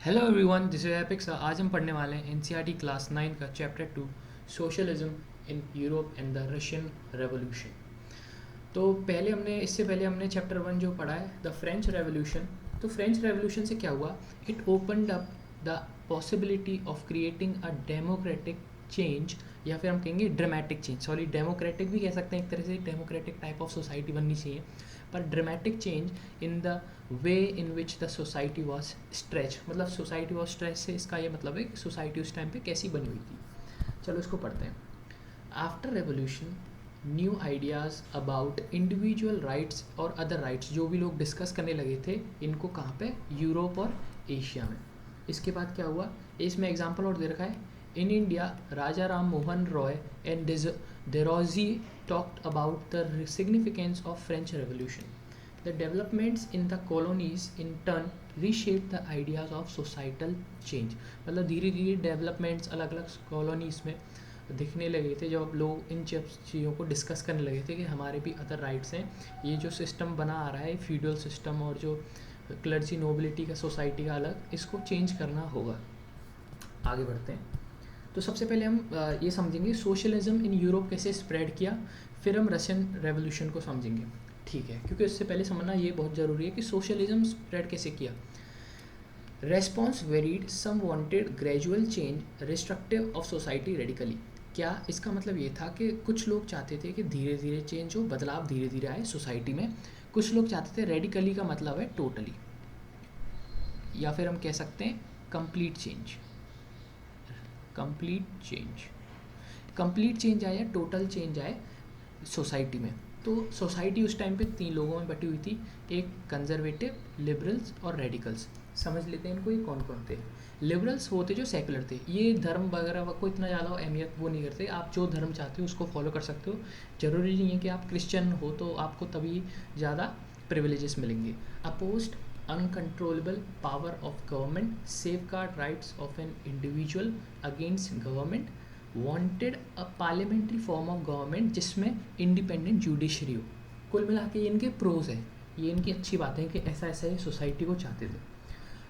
Hello everyone, this is Epics. आज हम पढ़ने वाले हैं एनसीईआरटी क्लास 9 का chapter 2, socialism in Europe and the Russian revolution. तो इससे पहले हमने चैप्टर 1 जो पढ़ा है, द फ्रेंच रेवोल्यूशन। तो फ्रेंच रेवोल्यूशन से क्या हुआ? It opened up the possibility of creating a democratic change, या फिर हम कहेंगे ड्रामेटिक चेंज। सॉरी, डेमोक्रेटिक भी कह सकते हैं, एक तरह से डेमोक्रेटिक टाइप ऑफ सोसाइटी बननी चाहिए, पर dramatic change in the way in which the society was stretch. मतलब सोसाइटी वॉज स्ट्रेच से इसका ये मतलब है कि सोसाइटी उस टाइम पे कैसी बनी हुई थी। चलो इसको पढ़ते हैं। After revolution, new ideas about individual rights और अदर राइट्स जो भी लोग डिस्कस करने लगे थे, इनको कहाँ पे? यूरोप और एशिया में। इसके बाद क्या हुआ? इसमें एग्जाम्पल और दे रखा है। In India, Raja Ram Mohan Roy and Derozio talked about the significance of French Revolution. The developments in the colonies in turn reshaped the ideas of societal change. मतलब धीरे धीरे डेवलपमेंट्स अलग अलग कॉलोनीज़ में दिखने लगे थे जब लोग इन चीज़ों को डिस्कस करने लगे थे कि हमारे भी अदर राइट्स हैं। ये जो सिस्टम बना आ रहा है, फ्यूडल सिस्टम और जो क्लर्जी नोबिलिटी का, सोसाइटी का अलग, इसको चेंज करना होगा। आगे बढ़ते हैं। तो सबसे पहले हम ये समझेंगे सोशलिज्म इन यूरोप कैसे स्प्रेड किया, फिर हम रशियन रेवोल्यूशन को समझेंगे। ठीक है, क्योंकि इससे पहले समझना ये बहुत ज़रूरी है कि सोशलिज्म स्प्रेड कैसे किया। Response varied, some wanted gradual change, restrictive of society radically. क्या इसका मतलब ये था कि कुछ लोग चाहते थे कि धीरे धीरे चेंज हो, बदलाव धीरे धीरे आए सोसाइटी में। कुछ लोग चाहते थे रेडिकली का मतलब है टोटली, या फिर हम कह सकते हैं कंप्लीट चेंज। कंप्लीट चेंज आए या टोटल चेंज आए सोसाइटी में। तो सोसाइटी उस टाइम पे 3 लोगों में बटी हुई थी, एक कंजर्वेटिव, लिबरल्स और रेडिकल्स। समझ लेते हैं इनको, ये कौन कौन थे। लिबरल्स वो थे जो सेकुलर थे, ये धर्म वगैरह को इतना ज़्यादा अहमियत वो नहीं करते। आप जो धर्म चाहते हो उसको फॉलो कर सकते हो, ज़रूरी नहीं है कि आप क्रिश्चियन हो तो आपको तभी ज़्यादा प्रिविलेजेस मिलेंगे। Opposed uncontrollable power of government, safeguard rights of an individual against government, wanted a parliamentary form of government जिसमें independent judiciary हो। कुल मिला के ये इनके प्रोज हैं, ये इनकी अच्छी बात है कि ऐसा ऐसा ये सोसाइटी को चाहते थे।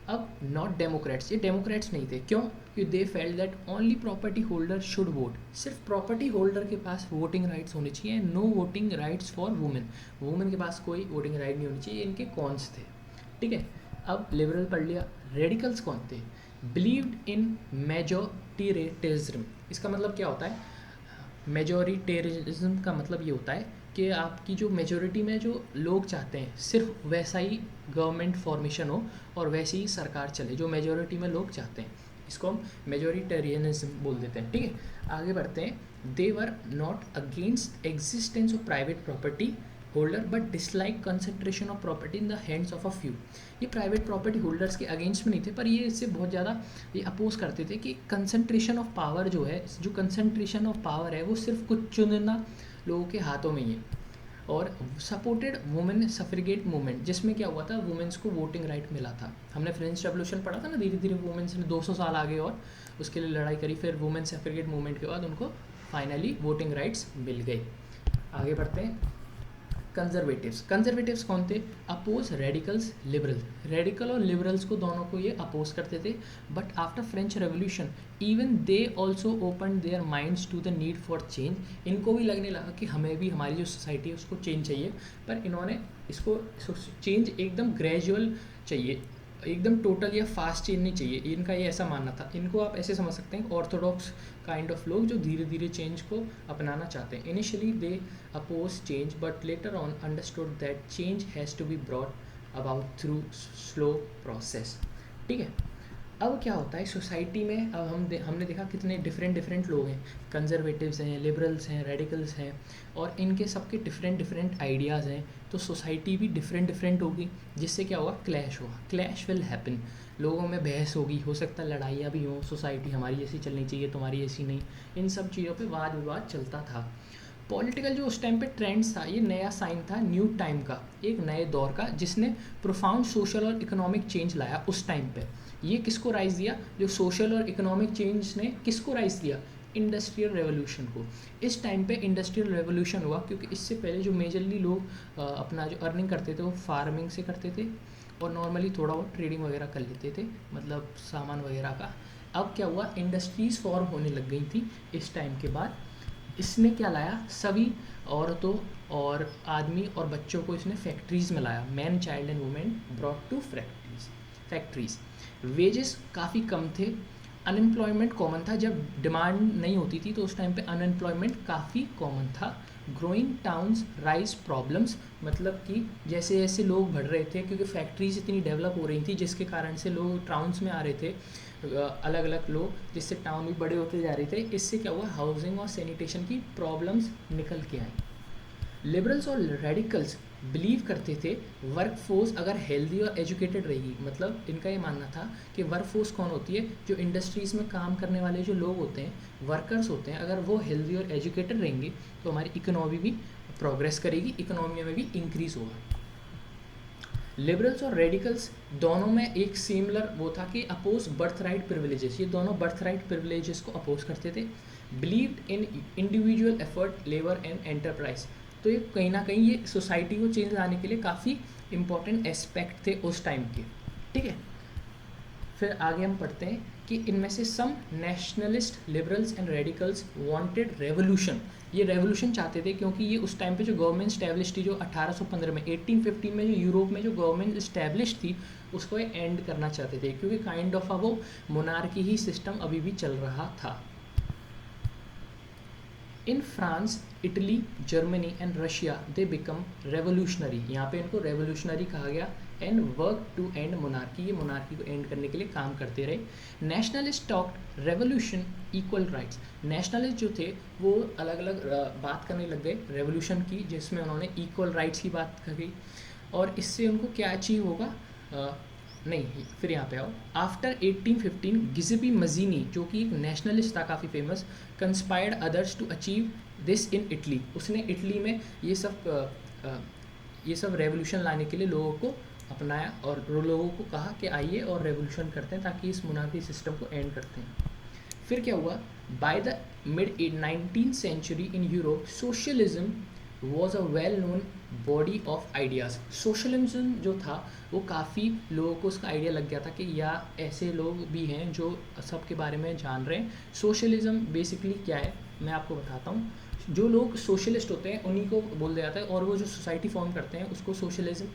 अब नॉट डेमोक्रेट्स, ये डेमोक्रेट्स नहीं थे। क्यों? कि they felt that only property holder should vote. सिर्फ प्रॉपर्टी होल्डर के पास वोटिंग राइट्स होने चाहिए, no voting rights for women. Women के पास कोई वोटिंग राइट नहीं होनी चाहिए, इनके कॉन्स थे। ठीक है, अब लिबरल पढ़ लिया। रेडिकल्स कौन थे? Believed in majoritarianism. इसका मतलब क्या होता है? मेजोरिटेरिज्म का मतलब ये होता है कि आपकी जो मेजोरिटी में जो लोग चाहते हैं सिर्फ वैसा ही गवर्नमेंट फॉर्मेशन हो और वैसी ही सरकार चले, जो मेजोरिटी में लोग चाहते हैं, इसको हम मेजोरिटेरियनिज्म बोल देते हैं। ठीक है, आगे बढ़ते हैं। They were not against existence of private property holder but dislike concentration of property in the hands of a few. ये प्राइवेट प्रॉपर्टी होल्डर्स के अगेंस्ट में नहीं थे, पर ये इससे बहुत ज़्यादा ये अपोज करते थे कि कंसंट्रेशन ऑफ पावर जो है, जो कंसंट्रेशन ऑफ पावर है वो सिर्फ कुछ चुनिंदा लोगों के हाथों में ही है। और सपोर्टेड वुमेन सफ्रिगेट मूवमेंट, जिसमें क्या हुआ था, वुमेन्स को वोटिंग राइट मिला था। हमने फ्रेंच रेवोल्यूशन पढ़ा था ना, धीरे धीरे वुमेन्स ने 200 साल आगे और उसके लिए लड़ाई करी, फिर वुमेन सफ्रिगेट मूवमेंट के बाद उनको फाइनली वोटिंग राइट्स मिल गई। आगे बढ़ते हैं। कंजर्वेटिव्स कौन थे? Oppose radicals liberal. रेडिकल और लिबरल्स को, दोनों को ये अपोज करते थे। But after French revolution even they also open their minds to the need for change. इनको भी लगने लगा कि हमें भी हमारी जो सोसाइटी है उसको चेंज चाहिए, पर इन्होंने इसको चेंज एकदम ग्रेजुअल चाहिए, एकदम टोटल या फास्ट चेंज नहीं चाहिए। इनका ये ऐसा मानना था। इनको आप ऐसे समझ सकते हैं ऑर्थोडॉक्स काइंड ऑफ लोग जो धीरे धीरे चेंज को अपनाना चाहते हैं। Initially they oppose change but later on understood that change has to be brought about through slow process. ठीक है, अब क्या होता है सोसाइटी में, अब हमने देखा कितने डिफरेंट लोग हैं। कंजर्वेटिव्स हैं, लिबरल्स हैं, रेडिकल्स हैं, और इनके सबके डिफरेंट आइडियाज़ हैं। तो सोसाइटी भी डिफरेंट होगी, जिससे क्या होगा? क्लैश होगा। क्लैश विल हैपन, लोगों में बहस होगी, हो सकता है लड़ाइयाँ भी हों, सोसाइटी हमारी ऐसी चलनी चाहिए, तुम्हारी ऐसी नहीं, इन सब चीज़ों पे वाद विवाद चलता था। पॉलिटिकल जो उस टाइम पे ट्रेंड्स था, ये नया साइन था न्यू टाइम का, एक नए दौर का, जिसने प्रोफाउंड सोशल और इकोनॉमिक चेंज लाया उस टाइम पे। ये किसको राइज दिया? जो सोशल और इकोनॉमिक चेंज ने किसको राइज दिया? इंडस्ट्रियल रेवोल्यूशन को। इस टाइम पे इंडस्ट्रियल रेवोल्यूशन हुआ क्योंकि इससे पहले जो मेजरली लोग अपना जो अर्निंग करते थे वो फार्मिंग से करते थे, और नॉर्मली थोड़ा बहुत ट्रेडिंग वगैरह कर लेते थे, मतलब सामान वगैरह का। अब क्या हुआ, इंडस्ट्रीज़ फॉर्म होने लग गई थी इस टाइम के बाद। इसने क्या लाया, सभी औरतों और आदमी और बच्चों को इसने फैक्ट्रीज़ में लाया। Man child and women brought to factories. Wages काफ़ी कम थे, अनएम्प्लॉयमेंट कॉमन था। जब डिमांड नहीं होती थी तो उस टाइम पे अनएम्प्लॉयमेंट काफ़ी कॉमन था। ग्रोइंग टाउन्स राइज प्रॉब्लम्स, मतलब कि जैसे जैसे लोग बढ़ रहे थे, क्योंकि फैक्ट्रीज इतनी डेवलप हो रही थी जिसके कारण से लोग टाउन्स में आ रहे थे, अलग अलग लोग, जिससे टाउन भी बड़े होते जा रहे थे। इससे क्या हुआ, हाउसिंग और सैनिटेशन की प्रॉब्लम्स निकल के आई। लिबरल्स और रेडिकल्स बिलीव करते थे वर्क फोर्स अगर हेल्दी और एजुकेटेड रहेगी, मतलब इनका ये मानना था कि वर्क फोर्स कौन होती है, जो इंडस्ट्रीज़ में काम करने वाले जो लोग होते हैं, वर्कर्स होते हैं, अगर वो हेल्दी और एजुकेटेड रहेंगे तो हमारी इकोनॉमी भी प्रोग्रेस करेगी, इकोनॉमी में भी इंक्रीज़ होगा। लिबरल्स और रेडिकल्स दोनों में एक सिमिलर वो था कि अपोज बर्थ राइट प्रिविलेजेस, ये दोनों बर्थ राइट प्रिविलेजेस को अपोज करते थे। Believed in individual effort, labour and enterprise, तो ये कहीं ना कहीं ये सोसाइटी को चेंज लाने के लिए काफ़ी इंपॉर्टेंट एस्पेक्ट थे उस टाइम के। ठीक है, फिर आगे हम पढ़ते हैं कि इनमें से some nationalist, liberals and radicals wanted revolution, ये रेवोल्यूशन चाहते थे क्योंकि ये उस टाइम पे जो गवर्नमेंट स्टैब्लिश थी, जो 1815 में 1815 में जो यूरोप में जो गवर्नमेंट स्टैब्लिश थी उसको ये एंड करना चाहते थे, क्योंकि काइंड ऑफ वो मोनार्की ही सिस्टम अभी भी चल रहा था। In France, Italy, Germany and Russia they become revolutionary, यहाँ पे इनको रेवोल्यूशनरी कहा गया। And work to end monarchy, ये मोनार्की को एंड करने के लिए काम करते रहे। Nationalist talked revolution equal rights, nationalist जो थे वो अलग अलग बात करने लग गए रेवोल्यूशन की, जिसमें उन्होंने इक्वल राइट्स की बात कही। और इससे उनको क्या अचीव होगा, नहीं, फिर यहाँ पे आओ। आफ्टर 1815 गिज़ेपी मज़ीनी, जो कि एक नेशनलिस्ट था काफ़ी famous, conspired others to achieve this in Italy, उसने इटली में ये सब रेवोल्यूशन लाने के लिए लोगों को अपनाया और लोगों को कहा कि आइए और रेवोल्यूशन करते हैं ताकि इस मोनार्की सिस्टम को एंड करते हैं। फिर क्या हुआ, by the mid 19th century in Europe socialism was a well known body of ideas. Socialism जो था वो काफ़ी लोगों को उसका आइडिया लग गया था कि या ऐसे लोग भी हैं जो सबके बारे में जान रहे हैं। सोशलिज्म बेसिकली क्या है मैं आपको बताता हूँ। जो लोग सोशलिस्ट होते हैं उन्हीं को बोल दिया जाता है, और वो जो सोसाइटी फॉर्म करते हैं उसको सोशलिज्म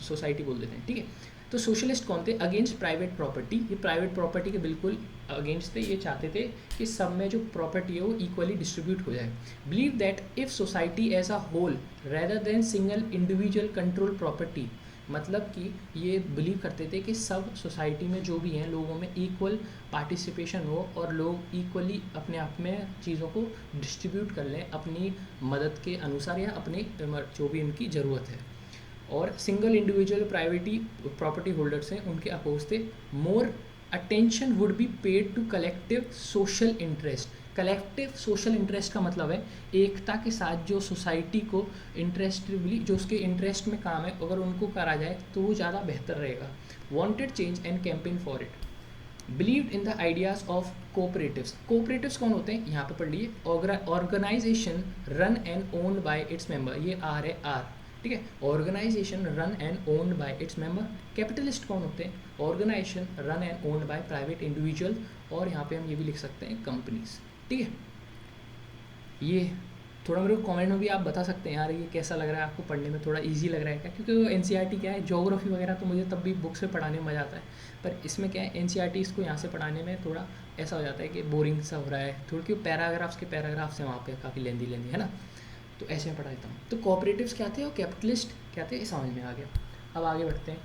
सोसाइटी बोल देते हैं। ठीक है, तो सोशलिस्ट कौन थे, अगेंस्ट प्राइवेट प्रॉपर्टी, ये प्राइवेट प्रॉपर्टी के बिल्कुल अगेंस्ट थे। ये चाहते थे कि सब में जो प्रॉपर्टी है वो इक्वली डिस्ट्रीब्यूट हो जाए। Believe that if society as a whole rather than single individual control property, मतलब कि ये बिलीव करते थे कि सब सोसाइटी में जो भी हैं लोगों में इक्वल पार्टिसिपेशन हो और लोग इक्वली अपने आप में चीज़ों को डिस्ट्रीब्यूट कर लें अपनी मदद के अनुसार या अपनी जो भी उनकी ज़रूरत है। और single individual private property holders हैं उनके अपोज थे। More attention would be paid to collective social interest, collective social interest का मतलब है एकता के साथ जो सोसाइटी को इंटरेस्टिवली जो उसके इंटरेस्ट में काम है अगर उनको करा जाए तो वो ज़्यादा बेहतर रहेगा। Wanted change and campaign for it. Believed in the ideas of cooperatives, cooperatives कौन होते हैं यहाँ पे पढ़ लिए, organisation run and owned by its member, ये आर है आर, ठीक है, organisation run and owned by its member. Capitalist कौन होते हैं, organisation run and owned by private individual, और यहाँ पे हम ये भी लिख सकते हैं कंपनीज। ठीक है, ये थोड़ा मेरे को कमेंट में भी आप बता सकते हैं यार ये कैसा लग रहा है आपको, पढ़ने में थोड़ा इजी लग रहा है क्या, क्योंकि वो एनसीईआरटी क्या है, ज्योग्राफी वगैरह तो मुझे तब भी बुक से पढ़ाने में मज़ा आता है, पर इसमें क्या है एनसीईआरटी इसको यहाँ से पढ़ाने में थोड़ा ऐसा हो जाता है कि बोरिंग सा हो रहा है थोड़ा, क्योंकि पैराग्राफ्स के पैराग्राफ्स हैं वहाँ पे काफ़ी लेंदी है ना, तो ऐसे में पढ़ा देता हूँ। तो कोऑपरेटिव्स क्या थे और कैपिटलिस्ट क्या थे, ये समझ में आ गया। अब आगे बढ़ते हैं।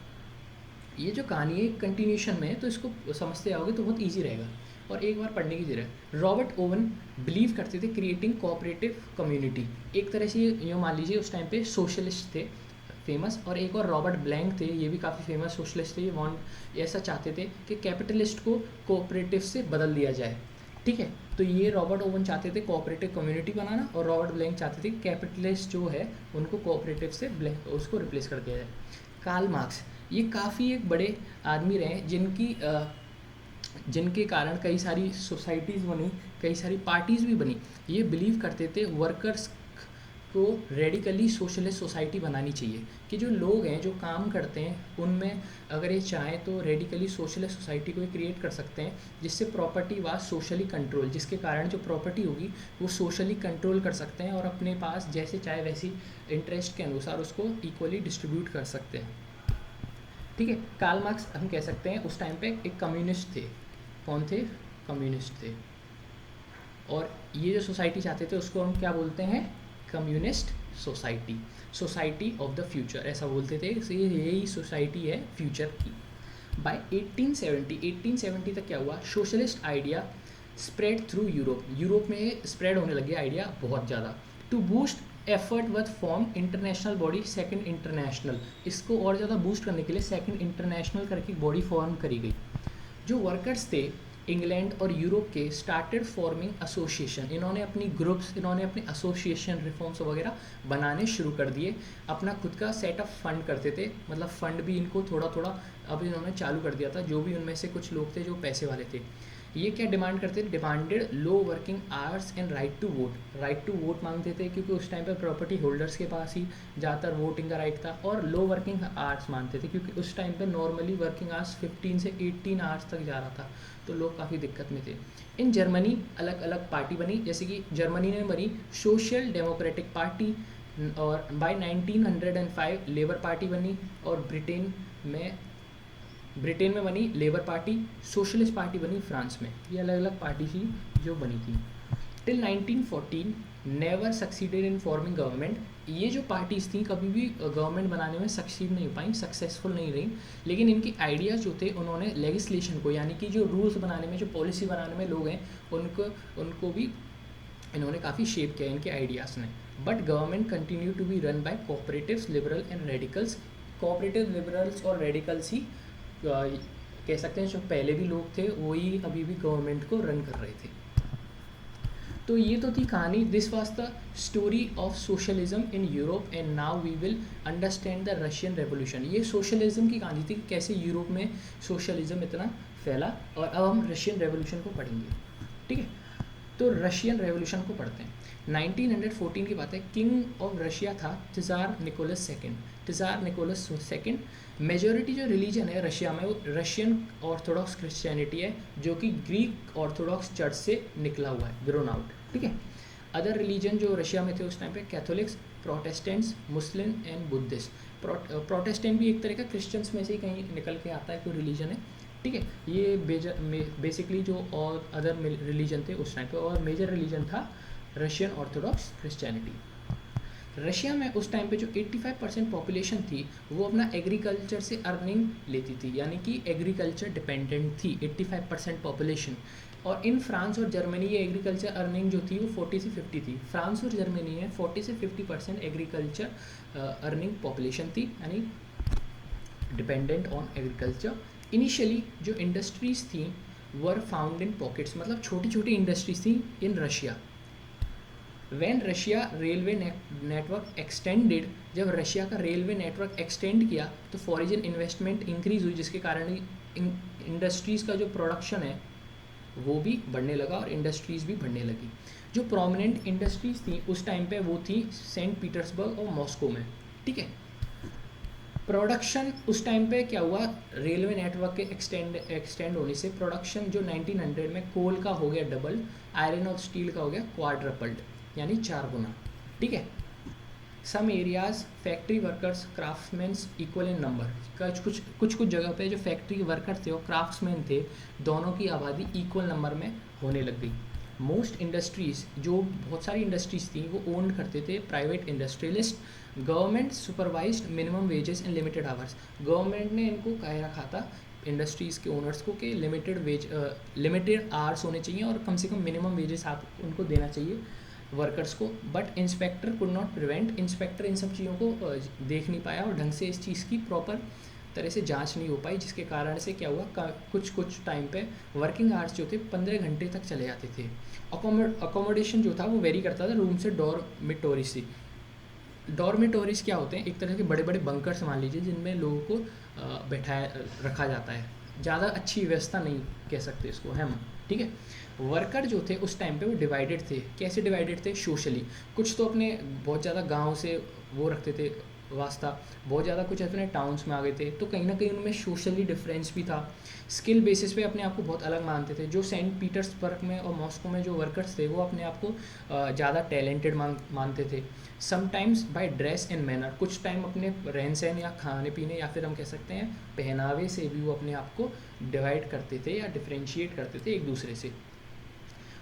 ये जो कहानी है कंटिन्यूशन में है तो इसको समझते आओगे तो बहुत ईजी रहेगा और एक बार पढ़ने की जरूरत है। रॉबर्ट ओवन बिलीव करते थे क्रिएटिंग कोऑपरेटिव कम्युनिटी, एक तरह से ये मान लीजिए उस टाइम पे सोशलिस्ट थे फेमस, और एक और रॉबर्ट ब्लैंक थे, ये भी काफ़ी फेमस सोशलिस्ट थे। ये ऐसा चाहते थे कि कैपिटलिस्ट को कोऑपरेटिव से बदल दिया जाए। ठीक है, तो ये रॉबर्ट ओवन चाहते थे कोऑपरेटिव कम्युनिटी बनाना, और रॉबर्ट ब्लैंक चाहते थे कैपिटलिस्ट जो है उनको कोऑपरेटिव से उसको रिप्लेस कर दिया जाए। कार्ल मार्क्स, ये काफ़ी एक बड़े आदमी रहे जिनके कारण कई सारी सोसाइटीज़ बनी, कई सारी पार्टीज़ भी बनी। ये बिलीव करते थे वर्कर्स को रेडिकली सोशलिस्ट सोसाइटी बनानी चाहिए कि जो लोग हैं जो काम करते हैं उनमें अगर ये चाहें तो रेडिकली सोशलिस्ट सोसाइटी को क्रिएट कर सकते हैं जिससे प्रॉपर्टी वाज सोशली कंट्रोल, जिसके कारण जो प्रॉपर्टी होगी वो सोशली कंट्रोल कर सकते हैं और अपने पास जैसे चाहे वैसी इंटरेस्ट के अनुसार उसको इक्वली डिस्ट्रीब्यूट कर सकते हैं। ठीक है, कार्ल मार्क्स हम कह सकते हैं उस टाइम पे एक कम्युनिस्ट थे। कौन थे? कम्युनिस्ट थे। और ये जो सोसाइटी चाहते थे उसको हम क्या बोलते हैं? Communist society, society of the future ऐसा बोलते थे। यही सोसाइटी है फ्यूचर की। बाय 1870 तक क्या हुआ? Socialist idea spread through Europe. Europe में स्प्रेड होने लगे आइडिया बहुत ज़्यादा। To boost effort was form international body, second international. इसको और ज़्यादा बूस्ट करने के लिए सेकंड इंटरनेशनल करके बॉडी फॉर्म करी गई। जो वर्कर्स थे इंग्लैंड और यूरोप के स्टार्टेड फॉर्मिंग एसोसिएशन। इन्होंने अपनी ग्रुप्स, इन्होंने अपने एसोसिएशन रिफॉर्म्स वगैरह बनाने शुरू कर दिए। अपना खुद का सेट ऑफ फंड करते थे, मतलब फंड भी इनको थोड़ा थोड़ा अब इन्होंने चालू कर दिया था। जो भी उनमें से कुछ लोग थे जो पैसे वाले थे, ये क्या डिमांड करते थे? Demanded low working hours and right to vote. Right to vote मांगते थे क्योंकि उस टाइम पर प्रॉपर्टी होल्डर्स के पास ही ज़्यादातर वोटिंग का राइट था। और लो वर्किंग आवर्स मानते थे क्योंकि उस टाइम पर नॉर्मली वर्किंग आवर्स 15 से 18 आवर्स तक जा रहा था, तो लोग काफ़ी दिक्कत में थे। इन जर्मनी अलग अलग पार्टी बनी, जैसे कि जर्मनी में बनी सोशल डेमोक्रेटिक पार्टी, और बाय 1905 लेबर पार्टी बनी। और ब्रिटेन में बनी लेबर पार्टी, सोशलिस्ट पार्टी बनी फ्रांस में। ये अलग अलग पार्टी थी जो बनी थी। Till 1914 never succeeded in forming government. ये जो पार्टीज़ थी कभी भी गवर्नमेंट बनाने में सक्सीड नहीं हो पाई, सक्सेसफुल नहीं रही। लेकिन इनकी आइडियाज़ जो थे उन्होंने लेजिस्लेशन को, यानी कि जो रूल्स बनाने में, जो पॉलिसी बनाने में लोग हैं उनको भी इन्होंने काफ़ी शेप किया इनके आइडियाज़ ने। But government continue to be run by cooperatives, liberal and radicals. Cooperative, liberals और रेडिकल्स ही कह सकते हैं जो पहले भी लोग थे वही अभी भी गवर्नमेंट को रन कर रहे थे। तो ये तो थी कहानी। This was the story of socialism in Europe and now we will understand the Russian revolution. ये सोशलिज्म की कहानी थी कि कैसे यूरोप में सोशलिज्म इतना फैला। और अब हम रशियन रेवोल्यूशन को पढ़ेंगे। ठीक है, तो रशियन रेवोल्यूशन को पढ़ते हैं। 1914 की बात है। किंग ऑफ रशिया था tsar Nicholas second. Tsar Nicholas second. Majority जो रिलीजन है रशिया में वो रशियन ऑर्थोडॉक्स क्रिश्चियनिटी है, जो कि ग्रीक ऑर्थोडॉक्स चर्च से निकला हुआ है, ग्रोन आउट। ठीक है, अदर रिलीजन जो रशिया में थे उस टाइम पे Catholics, Protestants, Muslim and Buddhist. Protestant भी एक तरह का क्रिश्चियंस में से ही कहीं निकल के आता है, कोई रिलीजन है। ठीक है, ये बेसिकली जो और अदर रिलीजन थे उस टाइम पे, और मेजर रिलीजन था रशियन ऑर्थोडॉक्स क्रिश्चियनिटी। रशिया में उस टाइम पे जो 85% पॉपुलेशन थी वो अपना एग्रीकल्चर से अर्निंग लेती थी, यानी कि एग्रीकल्चर डिपेंडेंट थी 85% पॉपुलेशन। और इन फ्रांस और जर्मनी ये एग्रीकल्चर अर्निंग जो थी वो 40 से 50 थी। फ्रांस और जर्मनी में 40 से 50% एग्रीकल्चर अर्निंग पॉपुलेशन थी, यानी डिपेंडेंट ऑन एग्रीकल्चर। इनिशियली जो इंडस्ट्रीज़ थी वर फाउंड इन पॉकेट्स, मतलब छोटी छोटी इंडस्ट्रीज थी in Russia. When Russia railway network extended, जब रशिया का रेलवे नेटवर्क एक्सटेंड किया तो फॉरेन इन्वेस्टमेंट इंक्रीज हुई, जिसके कारण इंडस्ट्रीज़ का जो प्रोडक्शन है वो भी बढ़ने लगा और इंडस्ट्रीज़ भी बढ़ने लगी। जो प्रोमिनेंट इंडस्ट्रीज़ थी उस टाइम पे वो थी सेंट पीटर्सबर्ग और मॉस्को में। ठीक है, प्रोडक्शन उस टाइम पे क्या हुआ, रेलवे नेटवर्क के एक्सटेंड होने से प्रोडक्शन जो 1900 में कोल का हो गया डबल, आयरन और स्टील का हो गया क्वाड्रपल्ड, यानी 4 गुना। ठीक है, some areas factory workers craftsmans equal in number. कुछ जगह पे जो फैक्ट्री वर्कर थे और क्राफ्ट्समैन थे, दोनों की आबादी इक्वल नंबर में होने लग गई। मोस्ट इंडस्ट्रीज़, जो बहुत सारी इंडस्ट्रीज़ थी वो ओन करते थे private industrialist. Government supervised minimum wages in limited hours. Government ने इनको कह रखा था इंडस्ट्रीज़ के ओनर्स को कि लिमिटेड आवर्स होने चाहिए और कम से कम मिनिमम वेजेस आप उनको देना चाहिए वर्कर्स को। But inspector could not prevent, inspector इन सब चीज़ों को देख नहीं पाया और ढंग से इस चीज़ की प्रॉपर तरह से जांच नहीं हो पाई, जिसके कारण से क्या हुआ, कुछ टाइम पे वर्किंग आवर्स जो थे 15 घंटे तक चले जाते थे। अकोमोडेशन जो था वो वेरी करता था रूम से। डॉर्मिटोरीज से, क्या होते हैं, एक तरह के बड़े बड़े बंकर्स मान लीजिए जिनमें लोगों को रखा जाता है ज़्यादा अच्छी व्यवस्था नहीं कह सकते इसको हम, ठीक है। वर्कर जो थे उस टाइम पे वो डिवाइडेड थे। कैसे डिवाइडेड थे? सोशली। कुछ तो अपने बहुत ज़्यादा गांव से वो रखते थे वास्ता, बहुत ज़्यादा कुछ अपने टाउन्स में आ गए थे, तो कहीं ना कहीं उनमें सोशली डिफरेंस भी था। स्किल बेसिस पे अपने आप को बहुत अलग मानते थे। जो सेंट पीटर्सबर्ग में और मॉस्को में जो वर्कर्स थे वो अपने आप को ज़्यादा टैलेंटेड मानते थे। Sometimes by dress and manner, कुछ टाइम अपने रहन सहन या खाने पीने या फिर हम कह सकते हैं पहनावे से भी वो अपने आप को डिवाइड करते थे या डिफ्रेंशिएट करते थे एक दूसरे से।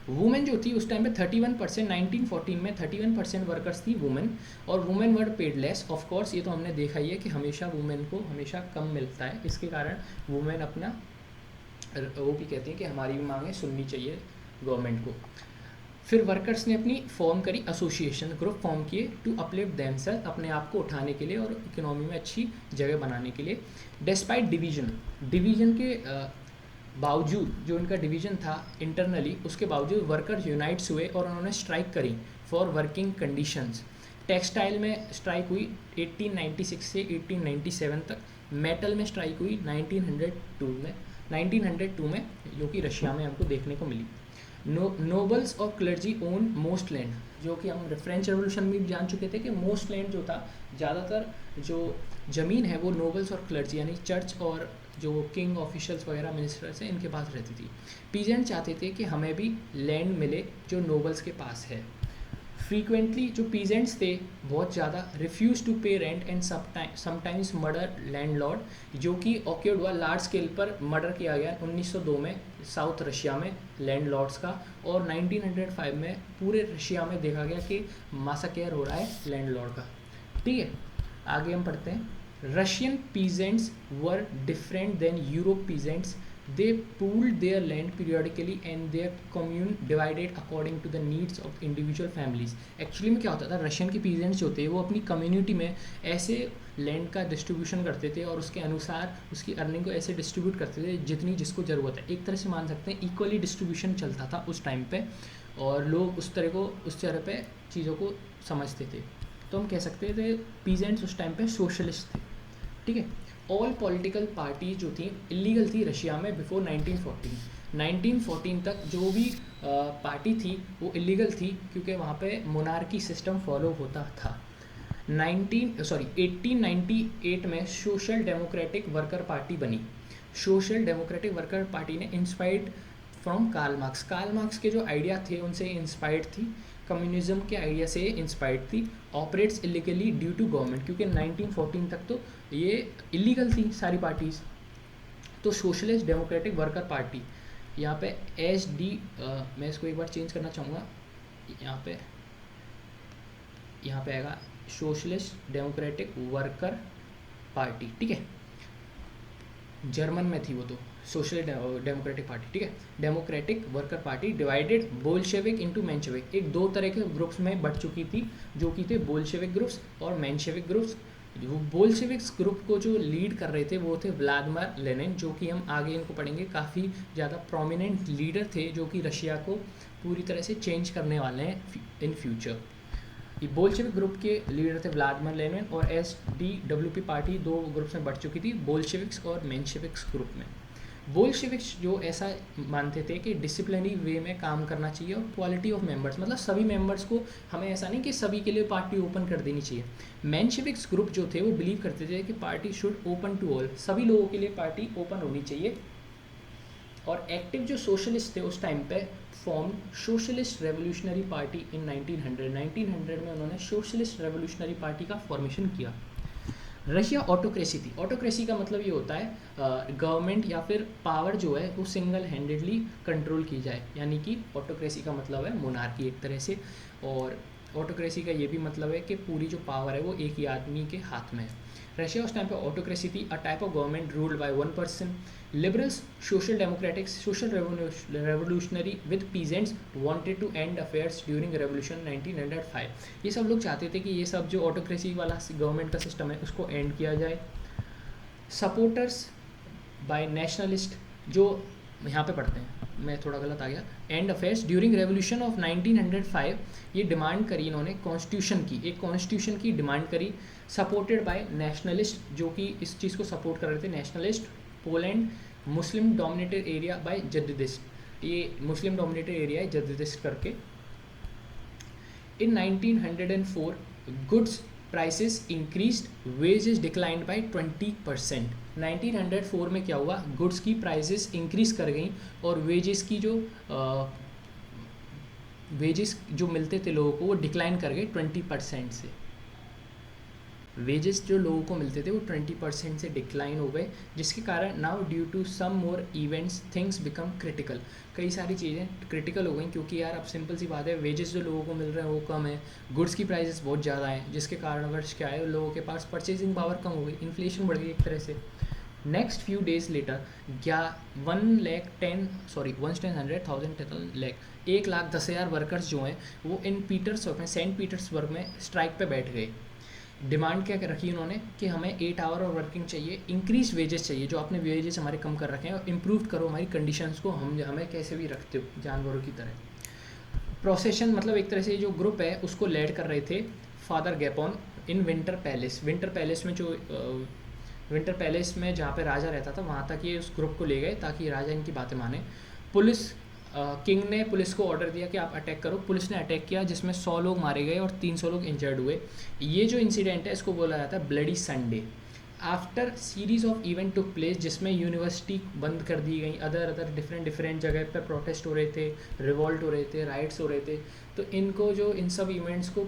वुमेन जो थी उस टाइम पे 31%, 1914 में 31% वर्कर्स थी वुमेन, और women were paid less. Of course ये तो हमने देखा ही है कि हमेशा वुमेन को हमेशा कम मिलता है, इसके कारण वुमेन अपना वो भी कहती हैं कि हमारी भी मांगें सुननी चाहिए गवर्नमेंट को। फिर वर्कर्स ने अपनी फॉर्म करी एसोसिएशन, ग्रुप फॉर्म किए टू अपलिफ्ट देमसेल्फ, अपने आप को उठाने के लिए और इकोनॉमी में अच्छी जगह बनाने के लिए। डिस्पाइट डिवीजन के बावजूद, जो इनका डिवीज़न था इंटरनली, उसके बावजूद वर्कर्स यूनाइट्स हुए और उन्होंने स्ट्राइक करी फॉर वर्किंग कंडीशंस। टेक्सटाइल में स्ट्राइक हुई 1896 से 1897 तक। मेटल में स्ट्राइक हुई 1902 में जो कि रशिया में हमको देखने को मिली। नोबल्स और क्लर्जी ओन मोस्ट लैंड, जो कि हम फ्रेंच रेवोल्यूशन में भी जान चुके थे कि मोस्ट लैंड जो था, ज़्यादातर जो ज़मीन है वो नोबल्स और क्लर्जी यानी चर्च और जो किंग ऑफिशियल्स वगैरह मिनिस्टर्स हैं इनके पास रहती थी। पीजेंट चाहते थे कि हमें भी लैंड मिले जो नोबल्स के पास है। फ्रीक्वेंटली जो पीजेंट्स थे बहुत ज़्यादा रिफ्यूज़ टू पे rent and sometimes murder landlord, जो कि ऑक्योर्ड हुआ, लार्ज स्केल पर मर्डर किया गया 1902 में साउथ रशिया में लैंडलॉर्ड्स का, और 1905 में पूरे रशिया में देखा गया कि मासाकेयर हो रहा है लैंडलॉर्ड का, ठीक है। आगे हम पढ़ते हैं। Russian peasants were different than Europe peasants. They pooled their land periodically and their commune divided according to the needs of individual families. Actually में क्या होता था, रशियन के peasants जो थे वो अपनी कम्युनिटी में ऐसे लैंड का डिस्ट्रीब्यूशन करते थे और उसके अनुसार उसकी अर्निंग को ऐसे डिस्ट्रीब्यूट करते थे जितनी जिसको ज़रूरत है। एक तरह से मान सकते हैं इक्वली डिस्ट्रीब्यूशन चलता था उस टाइम पे, और लोग उस तरह पे चीज़ों को समझते थे। तो हम कह सकते थे पीजेंट्स उस टाइम पे सोशलिस्ट थे, ठीक है। ऑल पॉलिटिकल पार्टी जो थी इलीगल थी रशिया में बिफोर 1914 तक जो भी पार्टी थी वो इलीगल थी, क्योंकि वहाँ पे मोनार्की सिस्टम फॉलो होता था। 1898 में सोशल डेमोक्रेटिक वर्कर पार्टी बनी। सोशल डेमोक्रेटिक वर्कर पार्टी ने इंस्पायर्ड फ्रॉम कार्ल मार्क्स के जो आइडिया थे उनसे इंस्पायर्ड थी, कम्युनिज्म के आइडिया से इंस्पायर्ड थी। Operates illegally due to government, क्योंकि 1914 तक तो ये इलीगल थी सारी पार्टीज़। तो सोशलिस्ट डेमोक्रेटिक वर्कर पार्टी, यहाँ पे SD, मैं इसको एक बार चेंज करना चाहूँगा, यहाँ पे आएगा सोशलिस्ट डेमोक्रेटिक वर्कर पार्टी, ठीक है। जर्मन में थी वो तो सोशल डेमोक्रेटिक पार्टी, ठीक है। Democratic worker party divided Bolshevik into Menshevik, एक दो तरह के ग्रुप्स में बढ़ चुकी थी जो कि थे बोल्शेविक ग्रुप्स और मेंशेविक ग्रुप्स। वो बोल्शेविक्स ग्रुप को जो लीड कर रहे थे वो थे व्लादिमीर लेनिन, जो कि हम आगे इनको पढ़ेंगे, काफ़ी ज़्यादा प्रोमिनेंट लीडर थे जो कि रशिया को पूरी तरह से चेंज करने वाले हैं इन फ्यूचर। ये बोल्शेविक ग्रुप के लीडर थे व्लादिमीर लेनिन, और SDWP पार्टी दो ग्रुप्स में बढ़ चुकी थी, बोल्शेविक्स और मेंशेविक्स ग्रुप में। बोल्शेविक्स जो ऐसा मानते थे कि डिसिप्लिनरी वे में काम करना चाहिए और क्वालिटी ऑफ मेंबर्स, मतलब सभी मेंबर्स को, हमें ऐसा नहीं कि सभी के लिए पार्टी ओपन कर देनी चाहिए। मेंशेविक्स ग्रुप जो थे वो बिलीव करते थे कि party should open to all, सभी लोगों के लिए पार्टी ओपन होनी चाहिए। और एक्टिव जो सोशलिस्ट थे उस टाइम पे फॉर्म सोशलिस्ट रेवोल्यूशनरी पार्टी इन 1900 में उन्होंने सोशलिस्ट रेवोल्यूशनरी पार्टी का फॉर्मेशन किया। रशिया ऑटोक्रेसी थी। ऑटोक्रेसी का मतलब ये होता है गवर्नमेंट या फिर पावर जो है वो सिंगल हैंडेडली कंट्रोल की जाए, यानी कि ऑटोक्रेसी का मतलब है मोनार्की एक तरह से। और ऑटोक्रेसी का ये भी मतलब है कि पूरी जो पावर है वो एक ही आदमी के हाथ में है। रशिया उस टाइम पे ऑटोक्रेसी थी, a type of government ruled by one person. Liberals, social democratics, social revolutionary with peasants wanted to end affairs during revolution 1905। ये सब लोग चाहते थे कि ये सब जो ऑटोक्रेसी वाला गवर्नमेंट का सिस्टम है उसको एंड किया जाए। सपोर्टर्स बाय नेशनलिस्ट, जो यहाँ पे पढ़ते हैं, मैं थोड़ा गलत आ गया, and affairs during revolution of 1905, ये डिमांड करी इन्होंने कॉन्स्टिट्यूशन की, एक कॉन्स्टिट्यूशन की डिमांड करी। सपोर्टेड बाय नेशनलिस्ट, जो कि इस चीज़ को सपोर्ट कर रहे थे nationalist, Poland, Muslim dominated area by Jadidist, ये मुस्लिम डोमिनेटेड एरिया है जद्दिदिस्ट करके। In 1904 goods prices increased, wages declined by 20%। 1904 में क्या हुआ, गुड्स की प्राइसेस इंक्रीज कर गई और वेजेस की जो वेजेस जो मिलते थे लोगों को वो डिक्लाइन कर गए 20% से। वेजेस जो लोगों को मिलते थे वो 20% से डिक्लाइन हो गए, जिसके कारण now due to some more events things become critical, कई सारी चीज़ें क्रिटिकल हो गई, क्योंकि यार अब सिंपल सी बात है, वेजेस जो लोगों को मिल रहे हैं वो कम है, गुड्स की प्राइसेस बहुत ज़्यादा हैं, जिसके कारणवश क्या है, लोगों के पास परचेजिंग पावर कम हो गई, इन्फ्लेशन बढ़ गई एक तरह से। Next few days later 1,10,000 workers जो हैं वो इन पीटर्सबर्ग में, सेंट पीटर्सबर्ग में स्ट्राइक पे बैठ गए। डिमांड क्या रखी उन्होंने कि हमें 8 आवर और वर्किंग चाहिए, इंक्रीज वेजेस चाहिए, जो आपने वेजेस हमारे कम कर रखे हैं, और इम्प्रूव करो हमारी कंडीशंस को, हमें कैसे भी रखते हो जानवरों की तरह। प्रोसेशन मतलब एक तरह से जो ग्रुप है उसको लेड कर रहे थे father Gapon in winter palace. Winter palace में जहाँ पे राजा रहता था वहाँ तक ये उस ग्रुप को ले गए ताकि राजा इनकी बातें माने। पुलिस किंग ने पुलिस को ऑर्डर दिया कि आप अटैक करो। पुलिस ने अटैक किया जिसमें 100 लोग मारे गए और 300 लोग इंजर्ड हुए। ये जो इंसिडेंट है इसको बोला जाता है bloody Sunday. After series of event took place, जिसमें यूनिवर्सिटी बंद कर दी गई, अदर डिफरेंट जगह पे प्रोटेस्ट हो रहे थे, रिवॉल्ट हो रहे थे, राइट्स हो रहे थे। तो इनको जो इन सब इवेंट्स को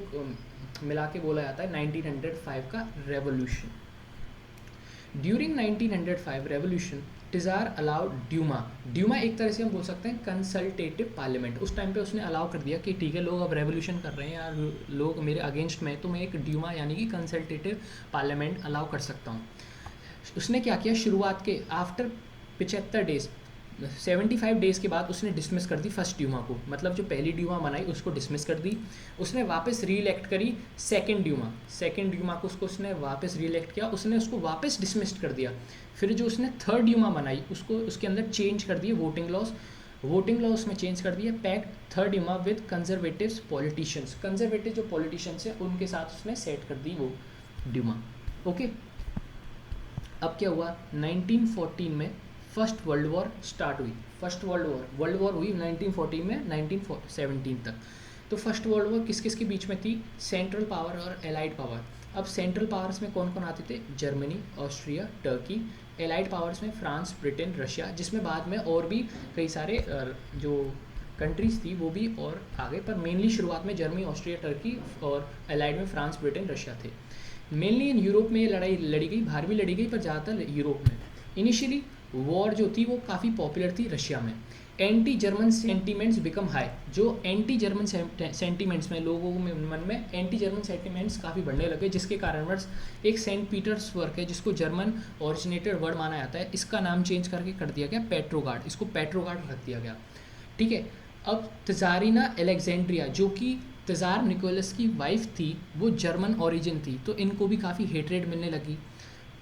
मिला के बोला जाता है 1905 का revolution. During 1905 revolution tsar allowed Duma एक तरह से हम बोल सकते हैं कंसल्टेटिव पार्लियामेंट। उस टाइम पे उसने अलाउ कर दिया कि ठीक है लोग अब रेवोल्यूशन कर रहे हैं यार, लोग मेरे अगेंस्ट में, तो मैं एक ड्यूमा यानी कि कंसल्टेटिव पार्लियामेंट अलाउ कर सकता हूँ। उसने क्या किया, शुरुआत के आफ्टर 75 डेज 75 डेज़ के बाद उसने डिसमिस कर दी फर्स्ट ड्यूमा को, मतलब जो पहली ड्यूमा बनाई उसको डिसमिस कर दी। उसने वापस री इलेक्ट करी सेकंड ड्यूमा को, उसने वापस री इलेक्ट किया, उसने उसको वापस डिसमिस कर दिया। फिर जो उसने थर्ड ड्यूमा बनाई उसके अंदर चेंज कर दिए वोटिंग लॉ उसमें चेंज कर दिए। Pact third Duma with conservative politicians, conservative जो पॉलिटिशियंस हैं उनके साथ उसने सेट कर दी वो ड्यूमा। ओके, अब क्या हुआ, 1914 में फर्स्ट वर्ल्ड वॉर स्टार्ट हुई। वर्ल्ड वॉर हुई 1914 में 1917 तक। तो फर्स्ट वर्ल्ड वॉर किस किस के बीच में थी, सेंट्रल पावर और एलाइड पावर। अब सेंट्रल पावर्स में कौन कौन आते थे, Germany, Austria, Turkey. Allied powers में फ्रांस, ब्रिटेन, रशिया, जिसमें बाद में और भी कई सारे जो कंट्रीज़ थी वो भी और आगे, पर मेनली शुरुआत में जर्मनी, ऑस्ट्रिया, टर्की, और एलाइड में फ्रांस, ब्रिटेन, रशिया थे। मेनली इन यूरोप में ये लड़ाई लड़ी गई, बाहर भी लड़ी गई, पर ज़्यादातर यूरोप में। इनिशियली वॉर जो थी वो काफ़ी पॉपुलर थी रशिया में। Anti German sentiments become high, जो एंटी जर्मन सेंटीमेंट्स में लोगों में मन में एंटी जर्मन सेंटीमेंट्स काफ़ी बढ़ने लगे, जिसके कारणवश एक सेंट पीटर्सबर्ग है जिसको जर्मन ओरिजिनेटेड वर्ड माना जाता है, इसका नाम चेंज करके कर दिया गया पेट्रोगार्ड, इसको पेट्रोगार्ड रख दिया गया। ठीक है, अब तजारिना अलेक्जेंड्रिया जो कि तजार निकोलस की वाइफ थी वो जर्मन ओरिजिन थी, तो इनको भी काफ़ी हेटरेट मिलने लगी।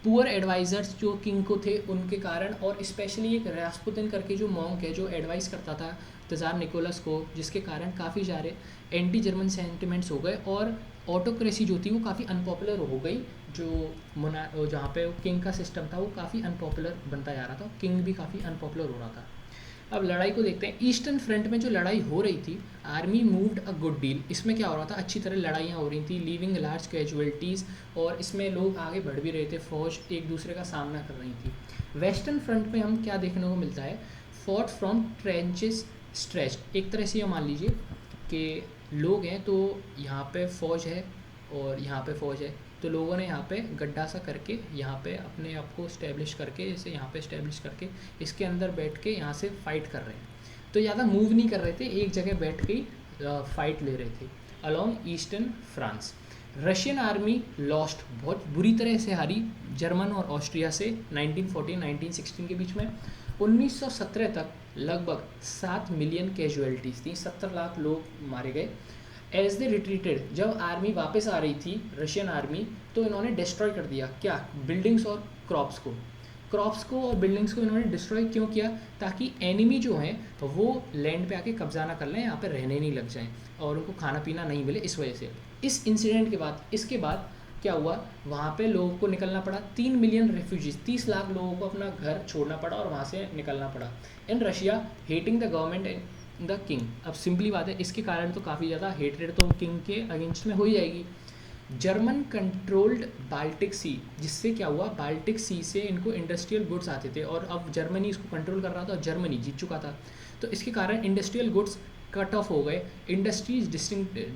पुअर एडवाइज़र्स जो किंग को थे उनके कारण, और स्पेशली एक रास्पुतिन करके जो मॉन्क है जो एडवाइस करता था तजार निकोलस को, जिसके कारण काफ़ी सारे एंटी जर्मन सेंटिमेंट्स हो गए और ऑटोक्रेसी जो थी वो काफ़ी अनपॉपुलर हो गई। जो जहाँ पे किंग का सिस्टम था वो काफ़ी अनपॉपुलर बनता जा रहा था, किंग भी काफ़ी अनपॉपुलर हो रहा था। अब लड़ाई को देखते हैं। ईस्टर्न फ्रंट में जो लड़ाई हो रही थी, army moved a good deal, इसमें क्या हो रहा था, अच्छी तरह लड़ाइयाँ हो रही थी, लीविंग लार्ज कैजुअलिटीज़, और इसमें लोग आगे बढ़ भी रहे थे, फौज एक दूसरे का सामना कर रही थी। वेस्टर्न फ्रंट में हम क्या देखने को मिलता है, फॉट फ्रॉम ट्रेंचेस स्ट्रेच्ड, एक तरह से ये मान लीजिए कि लोग हैं तो यहाँ पे फौज है और यहाँ पे फौज है, तो लोगों ने यहाँ पे गड्ढा सा करके यहाँ पे अपने आप को इस्टेब्लिश करके, जैसे यहाँ पे इस्टेब्लिश करके इसके अंदर बैठ के यहाँ से फाइट कर रहे हैं, तो ज़्यादा मूव नहीं कर रहे थे, एक जगह बैठ के फाइट ले रहे थे along eastern France. Russian army lost, बहुत बुरी तरह से हारी जर्मन और ऑस्ट्रिया से 1914-1916 के बीच में। 1917 तक लगभग 7 मिलियन कैजुअलिटीज़ थी, 70 लाख लोग मारे गए। एज दे रिट्रीटेड, जब आर्मी वापस आ रही थी रशियन आर्मी, तो इन्होंने डिस्ट्रॉय कर दिया क्या, बिल्डिंग्स और क्रॉप्स को और बिल्डिंग्स को इन्होंने डिस्ट्रॉय क्यों किया, ताकि एनिमी जो हैं तो वो लैंड पे आके कब्जा ना कर लें, यहाँ पे रहने नहीं लग जाएं और उनको खाना पीना नहीं मिले, इस वजह से। इस इंसिडेंट के बाद, इसके बाद क्या हुआ, वहाँ पे लोगों को निकलना पड़ा, 3 मिलियन रेफ्यूजीज, 30 लाख लोगों को अपना घर छोड़ना पड़ा और वहाँ से निकलना पड़ा। In Russia hating the government and the king, अब सिंपली बात है, इसके कारण तो काफ़ी ज़्यादा हेटेड तो किंग के अगेंस्ट में हो ही जाएगी। जर्मन कंट्रोल्ड बाल्टिक सी, जिससे क्या हुआ, बाल्टिक सी से इनको इंडस्ट्रियल गुड्स आते थे और अब जर्मनी इसको कंट्रोल कर रहा था और जर्मनी जीत चुका था, तो इसके कारण इंडस्ट्रियल गुड्स कट ऑफ हो गए। Industries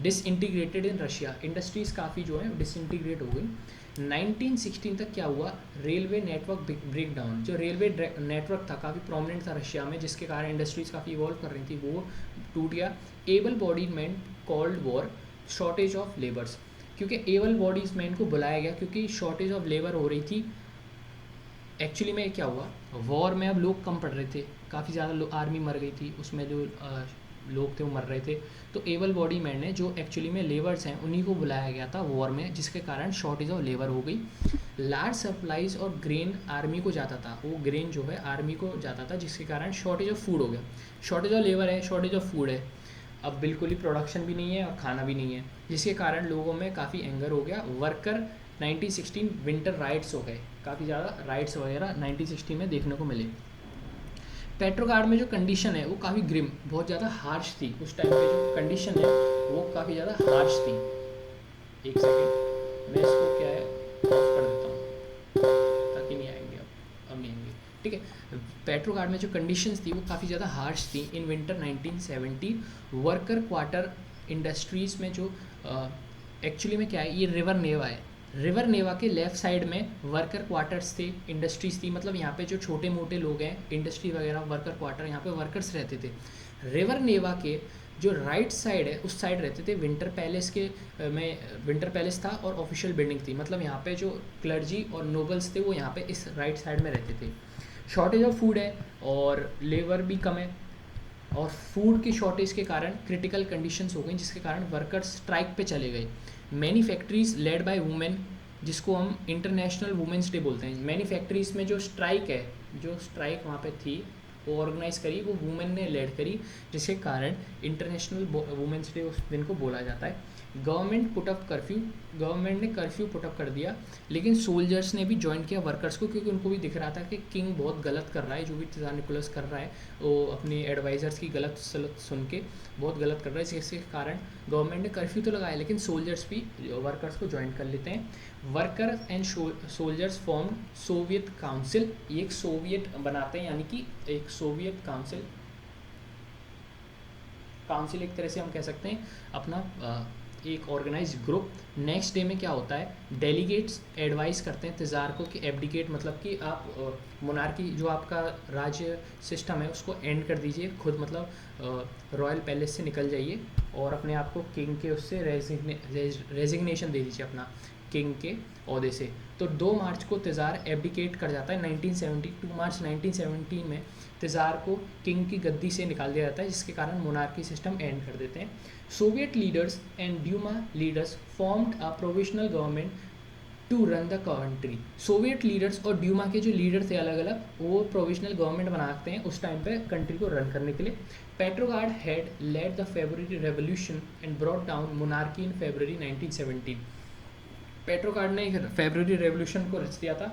disintegrated in Russia, industries काफ़ी जो है डिसइंटीग्रेट हो गई। 1916 तक क्या हुआ, रेलवे नेटवर्क ब्रेक डाउन, जो रेलवे नेटवर्क था काफ़ी प्रोमिनेंट था रशिया में, जिसके कारण इंडस्ट्रीज काफ़ी इवॉल्व कर रही थी, वो टूट गया। Able bodied man called war, shortage of labours, क्योंकि एबल बॉडीज मैन को बुलाया गया क्योंकि शॉर्टेज ऑफ लेबर हो रही थी। एक्चुअली में क्या हुआ, वॉर में अब लोग कम पड़ रहे थे, काफ़ी ज़्यादा आर्मी मर गई थी, उसमें जो लोग थे वो मर रहे थे, तो एबल बॉडी मैन ने जो एक्चुअली में लेबर्स हैं उन्हीं को बुलाया गया था वॉर में, जिसके कारण शॉर्टेज ऑफ लेबर हो गई। लार्ज सप्लाईज और ग्रेन आर्मी को जाता था, वो ग्रेन जो है आर्मी को जाता था, जिसके कारण शॉर्टेज ऑफ फूड हो गया। शॉर्टेज ऑफ लेबर है, शॉर्टेज ऑफ फूड है, अब बिल्कुल ही प्रोडक्शन भी नहीं है और खाना भी नहीं है, जिसके कारण लोगों में काफ़ी एंगर हो गया। वर्कर 1916 विंटर राइट्स हो गए, काफ़ी ज़्यादा राइट्स वगैरह 1916 में देखने को मिले। पेट्रोग्राड में जो कंडीशन है वो काफ़ी ग्रिम, बहुत ज़्यादा हार्श थी, उस टाइम पे जो कंडीशन है वो काफ़ी ज़्यादा हार्श थी। एक सेकेंड, मैं इसको क्या है ऑफ कर देता हूँ ताकि नहीं आएंगे, अब नहीं आएंगे, ठीक है। पेट्रोग्राड में जो कंडीशंस थी वो काफ़ी ज़्यादा हार्श थी in winter 1970। Worker quarter industries में जो एक्चुअली में क्या है, ये रिवर नेवा है, रिवर नेवा के लेफ़्ट साइड में वर्कर क्वार्टर्स थे, इंडस्ट्रीज़ थी, मतलब यहाँ पे जो छोटे मोटे लोग हैं, इंडस्ट्री वगैरह, वर्कर क्वार्टर, यहाँ पे वर्कर्स रहते थे। रिवर नेवा के जो राइट साइड है उस साइड रहते थे विंटर पैलेस के में, विंटर पैलेस था और ऑफिशियल बिल्डिंग थी, मतलब यहाँ पे जो क्लर्जी और नोबल्स थे वो यहाँ पे इस राइट साइड में रहते थे। शॉर्टेज ऑफ फूड है और लेबर भी कम है, और फूड की शॉर्टेज के कारण क्रिटिकल कंडीशंस हो गई, जिसके कारण वर्कर्स स्ट्राइक पे चले गए। Many factories led by women, जिसको हम इंटरनेशनल वुमेंस डे बोलते हैं, मैनी फैक्ट्रीज में जो स्ट्राइक है, जो स्ट्राइक वहाँ पे थी वो ऑर्गेनाइज करी, वो वुमेन ने लेड करी, जिसके कारण इंटरनेशनल वुमेंस डे उस दिन को बोला जाता है। Government put up curfew, government ने कर्फ्यू पुट अप कर दिया, लेकिन सोल्जर्स ने भी ज्वाइन किया वर्कर्स को, क्योंकि उनको भी दिख रहा था कि किंग बहुत गलत कर रहा है, जो भी त्सार निकोलस कर रहा है वो अपने एडवाइज़र्स की गलत सलत सुन के बहुत गलत कर रहा है, जिसके कारण गवर्नमेंट ने कर्फ्यू तो लगाया, लेकिन सोल्जर्स भी वर्कर्स को ज्वाइन कर लेते हैं। Workers and soldiers form Soviet council, ये एक सोवियत बनाते हैं, यानी कि एक सोवियत काउंसिल, काउंसिल एक तरह से हम कह सकते हैं अपना एक ऑर्गेनाइज ग्रुप। नेक्स्ट डे में क्या होता है, डेलीगेट्स एडवाइस करते हैं तज़ार को कि एब्डिकेट, मतलब कि आप मोनार्की जो आपका राज्य सिस्टम है उसको एंड कर दीजिए, खुद मतलब रॉयल पैलेस से निकल जाइए और अपने आप को किंग के उससे रेजिग्नेशन दे दीजिए अपना किंग के ओहदे से। तो 2 मार्च को तज़ार एब्डिकेट कर जाता है। 1972 मार्च 1917 में तज़ार को किंग की गद्दी से निकाल दिया जाता है, जिसके कारण मोनार्की सिस्टम एंड कर देते हैं। Soviet leaders and Duma leaders formed a provisional government to run the country. Soviet leaders और ड्यूमा के जो लीडर थे अलग अलग, वो प्रोविजनल गवर्नमेंट बनाते हैं उस टाइम पे कंट्री को रन करने के लिए। Petrograd had led the February revolution and brought down monarchy in February 1917। Petrograd ने फेब्रुअरी रेवोल्यूशन को रच दिया था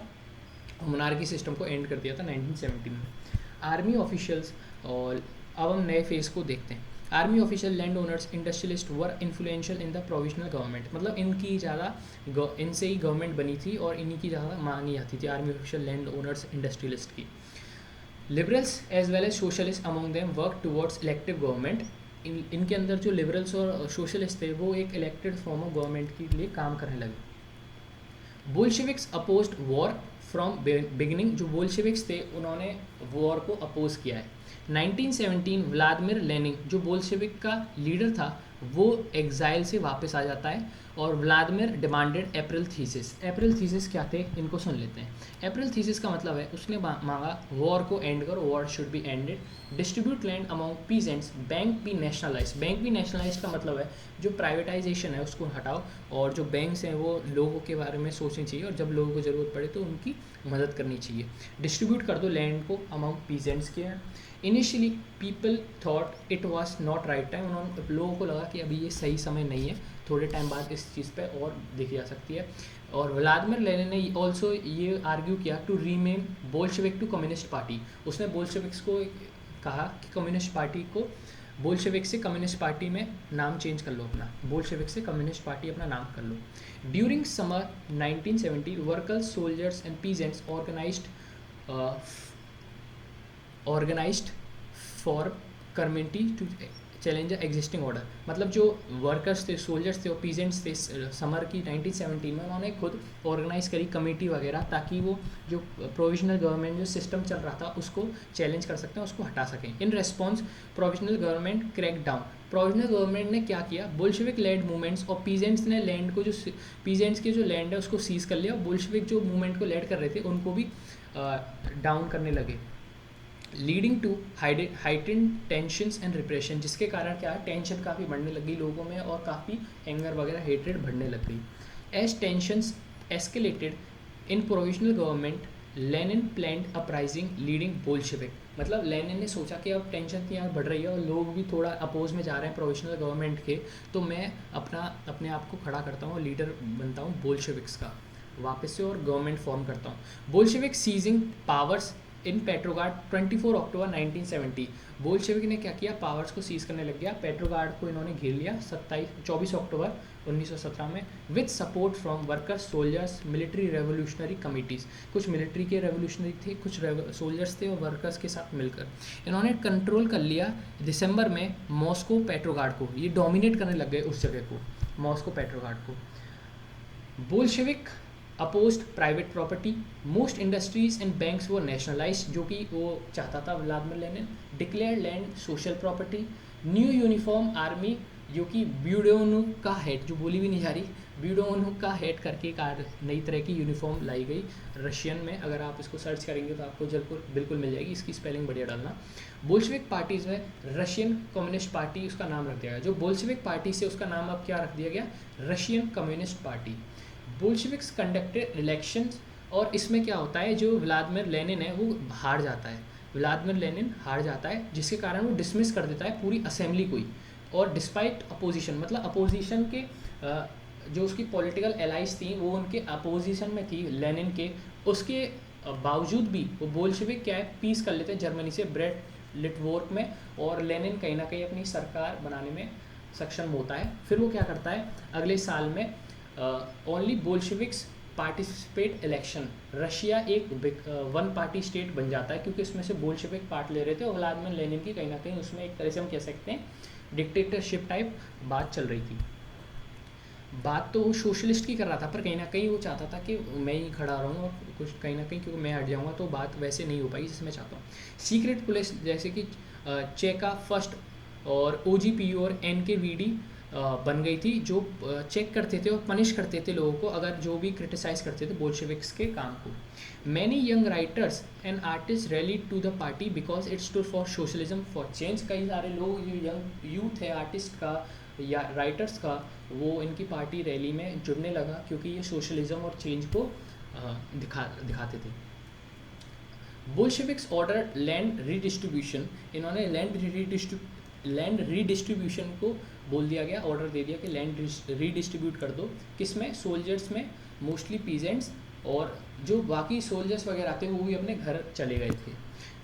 और मोनार्की सिस्टम को एंड कर दिया था 1917 में। आर्मी ऑफिशियल्स, और अब हम नए फेज़ को देखते हैं। Army official, land owners, industrialist were influential in the provisional government, मतलब इनकी ज़्यादा इनसे ही गवर्नमेंट बनी थी और इन्हीं की ज़्यादा मांगी जाती थी, army official, land owners, industrialist की। Liberals as well as socialist among them work towards elective government, इनके अंदर जो लिबरल्स और सोशलिस्ट थे वो एक इलेक्टेड फॉर्म ऑफ गवर्नमेंट के लिए काम करने लगे। Bolsheviks opposed war from beginning, जो बोल्शेविक्स थे उन्होंने वॉर को अपोज किया है। 1917 व्लादिमिर लेनिन, जो बोल्शेविक का लीडर था, वो एग्जाइल से वापस आ जाता है और Vladimir demanded April thesis. April thesis क्या थे, इनको सुन लेते हैं। अप्रैल थीसिस का मतलब है उसने मांगा वॉर को एंड करो, war should be ended, distribute land among peasants, bank be nationalise. Bank be nationalise का मतलब है जो प्राइवेटाइजेशन है उसको हटाओ और जो बैंक्स हैं वो लोगों के बारे में सोचनी चाहिए और जब लोगों को ज़रूरत पड़े तो उनकी मदद करनी चाहिए। डिस्ट्रीब्यूट कर दो लैंड को अमॉन्ग पीजेंट्स के। Initially people thought it was not right time, उन्होंने लोगों को लगा कि अभी ये सही समय नहीं है, थोड़े टाइम बाद इस चीज़ पे और देखी जा सकती है। और व्लादिमीर लेनिन ने ऑल्सो ये आर्ग्यू किया to rename Bolshevik to communist party. उसने बोल्शेविक्स को कहा कि कम्युनिस्ट पार्टी को बोल्शेविक से कम्युनिस्ट पार्टी में नाम चेंज कर लो अपना, बोल्शेविक से कम्युनिस्ट पार्टी अपना नाम कर लो। During summer 1970 workers soldiers and peasants organised for community to challenge existing order. मतलब जो वर्कर्स थे, सोल्जर्स थे और पीजेंट्स थे समर की 1970 में, उन्होंने खुद ऑर्गेनाइज करी कमेटी वगैरह, ताकि वो जो प्रोविजनल गवर्नमेंट जो सिस्टम चल रहा था उसको चैलेंज कर सकते हैं, उसको हटा सकें। In response provisional government crack down. Provisional government ने क्या किया, बोल्शेविक लेड मूवमेंट्स और पीजेंट्स ने लैंड को, जो पीजेंट्स के जो लैंड है उसको सीज कर लिया, और बोल्शेविक जो मूवमेंट को लेड कर रहे थे उनको भी डाउन करने लगे, leading to heightened tensions and repression, जिसके कारण क्या है, टेंशन काफ़ी बढ़ने लगी लोगों में और काफ़ी एंगर वगैरह, हेट्रेड बढ़ने लग गई। As tensions escalated in provisional government, Lenin planned uprising leading Bolshevik. मतलब लेनिन ने सोचा कि अब टेंशन इतनी बढ़ रही है और लोग भी थोड़ा अपोज में जा रहे हैं प्रोविजनल गवर्नमेंट के, तो मैं अपने आप को खड़ा करता हूँ, लीडर बनता हूँ बोल्शेविक्स का वापस से, और गवर्नमेंट फॉर्म करता हूँ। Bolshevik seizing powers in Petrograd 24 October 1970। Bolshevik ने क्या किया, पावर्स को सीज करने लग गया, पेट्रोगार्ड को इन्होंने घेर लिया 24 अक्टूबर 1917 में, with support from workers, soldiers, military revolutionary committees. कुछ मिलिट्री के रेवोल्यूशनरी थे, कुछ सोल्जर्स थे और वर्कर्स के साथ मिलकर इन्होंने कंट्रोल कर लिया दिसंबर में मॉस्को पेट्रोगार्ड को। ये डोमिनेट करने लग गए उस जगह को, मॉस्को पेट्रोगार्ड को। Bolshevik opposed private property, most industries and banks वो नेशनलाइज्ड, जो कि वो चाहता था Vladimir Lenin. Declare land social property, new uniform army, जो कि ब्यूडोनुक का हेड, जो बोली भी नहीं जा रही, ब्यूडोनुक का हेड करके एक नई तरह की यूनिफॉर्म लाई गई रशियन में। अगर आप इसको सर्च करेंगे तो आपको बिल्कुल मिल जाएगी, इसकी स्पेलिंग बढ़िया डालना। बोल्शेविक पार्टीज़ में रशियन कम्युनिस्ट पार्टी उसका नाम रख दिया गया, जो बोल्शेविक पार्टी से उसका नाम अब क्या रख दिया गया, Russian communist party. Bolsheviks conducted elections, और इसमें क्या होता है, जो व्लादिमीर लेनिन है वो हार जाता है, व्लादिमीर लेनिन हार जाता है, जिसके कारण वो डिसमिस कर देता है पूरी असेंबली को ही। और डिस्पाइट अपोजिशन, मतलब अपोजिशन के जो उसकी पॉलिटिकल एलाइज थी वो उनके अपोजिशन में थी लेनिन के, उसके बावजूद भी वो बोल्शेविक क्या है, पीस कर लेते हैं जर्मनी से ब्रेट लिटवोर्क में, और लेनिन कहीं ना कहीं अपनी सरकार बनाने में सक्षम होता है। फिर वो क्या करता है, अगले साल में only Bolsheviks participate election, Russia एक वन पार्टी स्टेट बन जाता है, क्योंकि उसमें से बोल्शेविक पार्ट ले रहे थे और व्लादिमीर लेनिन की कहीं ना कहीं उसमें एक तरह से हम कह सकते हैं डिक्टेटरशिप टाइप बात चल रही थी। बात तो वो सोशलिस्ट की कर रहा था, पर कहीं ना कहीं वो चाहता था कि मैं ही खड़ा रहूँ और कुछ कहीं ना कहीं, क्योंकि मैं हट जाऊँगा तो बात वैसे नहीं हो पाएगी जैसे मैं चाहता हूँ। सीक्रेट पुलिस, जैसे कि चेका फर्स्ट और OGPU और NKVD बन गई थी, जो चेक करते थे और पनिश करते थे लोगों को अगर जो भी क्रिटिसाइज करते थे बोल्शेविक्स के काम को। Many young writers and artist rally to the party because it stood for socialism for change. कई सारे लोग, जो यंग यूथ है आर्टिस्ट का या राइटर्स का, वो इनकी पार्टी रैली में जुड़ने लगा, क्योंकि ये सोशलिज्म और चेंज को दिखाते थे। बोल्शेविक्स ऑर्डर लैंड रीडिस्ट्रीब्यूशन, इन्होंने लैंड रीडिस्ट्रीब्यूशन को बोल दिया गया, ऑर्डर दे दिया कि लैंड रीडिस्ट्रीब्यूट कर दो। किसमें, सोल्जर्स में, मोस्टली पीजेंट्स, और जो बाकी सोल्जर्स वगैरह आते वो भी अपने घर चले गए थे।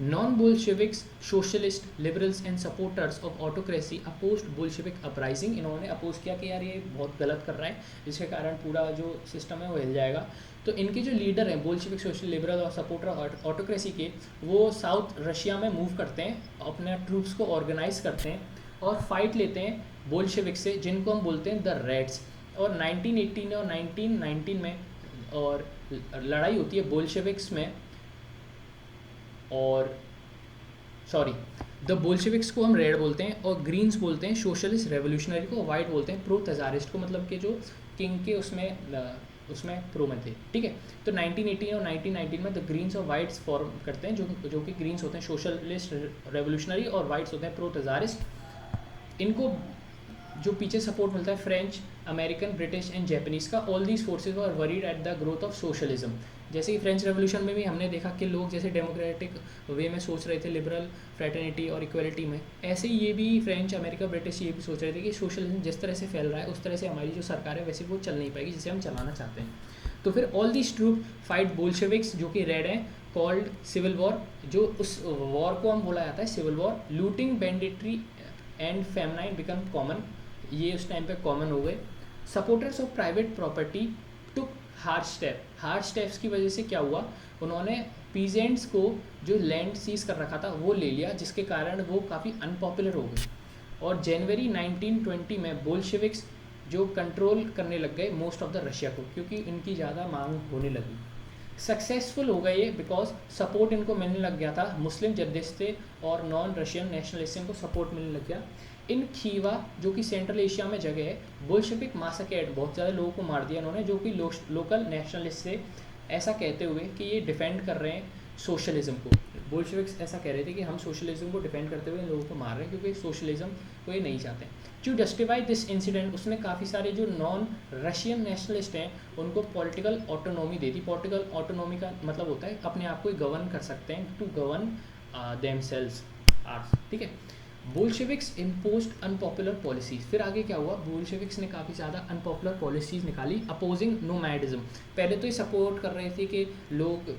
Non Bolsheviks socialist liberals and supporters of autocracy opposed Bolshevik uprising, इन्होंने अपोज किया कि यार ये बहुत गलत कर रहा है, जिसके कारण पूरा जो सिस्टम है वो हिल जाएगा। तो इनके जो लीडर हैं बोल्शेविक सोशल लिबरल और सपोर्टर ऑटोक्रेसी के, वो साउथ रशिया में मूव करते हैं, अपने ट्रूप्स को ऑर्गेनाइज करते हैं और फाइट लेते हैं बोल्शेविक से, जिनको हम बोलते हैं द रेड्स। और 1918 और 1919 में और लड़ाई होती है बोल्शेविक्स में, और द बोल्शेविक्स को हम रेड बोलते हैं और ग्रीन्स बोलते हैं सोशलिस्ट रेवोल्यूशनरी को, वाइट बोलते हैं प्रो तेजारिस्ट को, मतलब कि जो किंग के उसमें प्रो में थे, ठीक है। तो 1918 और 1919 में द ग्रीन्स और वाइट्स फॉर्म करते हैं, जो कि ग्रीन्स होते हैं सोशलिस्ट रेवोल्यूशनरी और वाइट्स होते हैं प्रो तेजारिस्ट। इनको जो पीछे सपोर्ट मिलता है French, American, British and Japanese का। All these forces were worried at the growth of socialism. जैसे कि फ्रेंच रेवोल्यूशन में भी हमने देखा कि लोग जैसे डेमोक्रेटिक वे में सोच रहे थे, लिबरल, फ्रेटर्निटी और इक्वलिटी में, ऐसे ही ये भी फ्रेंच, अमेरिका, ब्रिटिश ये भी सोच रहे थे कि सोशलिज्म जिस तरह से फैल रहा है उस तरह से हमारी जो सरकार है वैसे वो चल नहीं पाएगी जैसे हम चलाना चाहते हैं। तो फिर all this troop fight Bolsheviks जो कि रेड हैं, कॉल्ड सिविल वॉर, जो उस वॉर को हम बोला जाता है civil war. Looting, banditry and feminine become common, ये उस टाइम पे कॉमन हो गए। Supporters of private property took hard steps की वजह से क्या हुआ, उन्होंने पीजेंट्स को जो लैंड सीज कर रखा था वो ले लिया, जिसके कारण वो काफ़ी अनपॉपुलर हो गए। और जनवरी 1920 में बोल्शेविक्स जो कंट्रोल करने लग गए मोस्ट ऑफ द रशिया को, क्योंकि इनकी ज़्यादा मांग होने लगी। सक्सेसफुल हो गए ये बिकॉज सपोर्ट इनको मिलने लग गया था, मुस्लिम जद्दिश थे और नॉन रशियन नेशनलिस्ट को सपोर्ट मिलने लग गया। इन खीवा जो कि सेंट्रल एशिया में जगह है, बोल्शेविक मासकेट, बहुत ज़्यादा लोगों को मार दिया इन्होंने, जो कि लोकल नेशनलिस्ट थे, ऐसा कहते हुए कि ये डिफेंड कर रहे हैं सोशलिज्म को। बोल्शेविक्स ऐसा कह रहे थे कि हम सोशलिज्म को डिफेंड करते हुए इन लोगों को मार रहे हैं, क्योंकि सोशलिज्म को ये नहीं चाहते। टू जस्टिफाई दिस इंसिडेंट, उसने काफ़ी सारे जो नॉन रशियन नेशनलिस्ट हैं उनको पॉलिटिकल ऑटोनॉमी दे दी। पॉलिटिकल ऑटोनॉमी का मतलब होता है अपने आप को गवर्न कर सकते हैं, टू गवर्न देमसेल्व्स आर्स, ठीक है। बोल्शेविक्स इम्पोज्ड अनपॉपुलर पॉलिसीज, फिर आगे क्या हुआ, बोल्शेविक्स ने काफ़ी ज़्यादा अनपॉपुलर पॉलिसीज़ निकाली। अपोजिंग नोमैडिज्म, पहले तो ये सपोर्ट कर रहे थे कि लोग